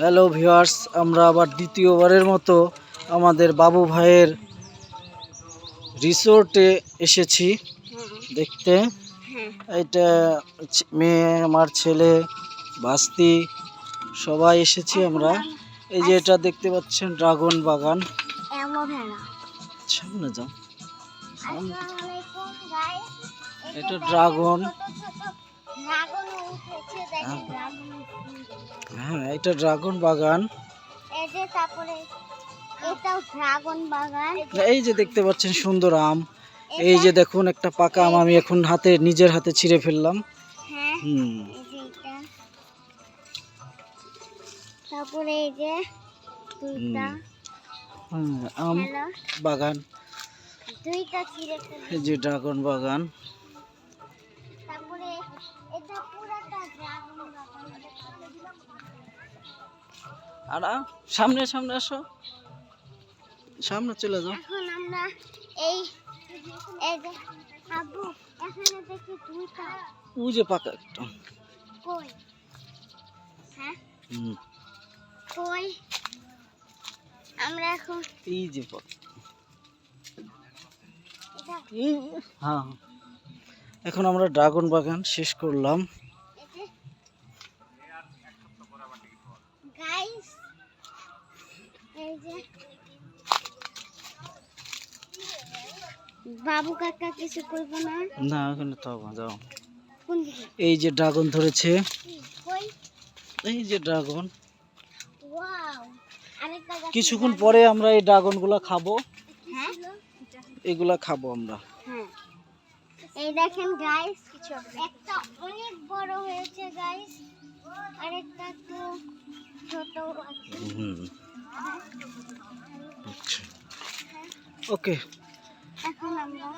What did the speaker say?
Hello viewers, আমরা আবার দ্বিতীয়বারের মতো আমাদের বাবু ভাইয়ের রিসোর্টে এসেছি দেখতে। এটা মেয়ে, আমার ছেলে, বাস্তি সবাই এসেছি আমরা। এই যে এটা দেখতে পাচ্ছেন ড্রাগন বাগান। সামনে যাও, এটা ড্রাগন। হ্যাঁ, এটা ড্রাগন বাগান। এই যে দেখতে পাচ্ছেন সুন্দর আম। এই যে দেখুন একটা পাকা আম আমি এখন নিজের হাতে ছিঁড়ে ফেললাম। তারপরে এই যে আম বাগান, দুইটা ছিঁড়ে ফেললাম। এই যে ড্রাগন বাগান। তারপরে এটা পুরোটা ড্রাগন বাগান। আর সামনে সামনে আসো, সামনে চলে যাও। এখন আমরা এই যে আবু এখানে দেখি দুইটা। ওই যে পাকা একটা। কই? হ্যাঁ কই? আমরা এখন এই যে হ্যাঁ, এখন আমরা ড্রাগন বাগান শেষ করলাম। গাইস এই যে বাবু কাকা কিছু করব না। না ওখানে তো যাও। কোন দিকে? এই যে ড্রাগন ধরেছে, কই? এই যে ড্রাগন। ওয়াও, আরেকটা গাছ। কিছুক্ষণ পরে আমরা এই ড্রাগনগুলো খাবো। হ্যাঁ, এগুলা খাবো আমরা। হ্যাঁ, এই দেখেন গাইস, একটা অনেক বড় হয়েছে গাইস, আরেকটা একটু ছোট আছে। আচ্ছা, ওকে। এখন আমরা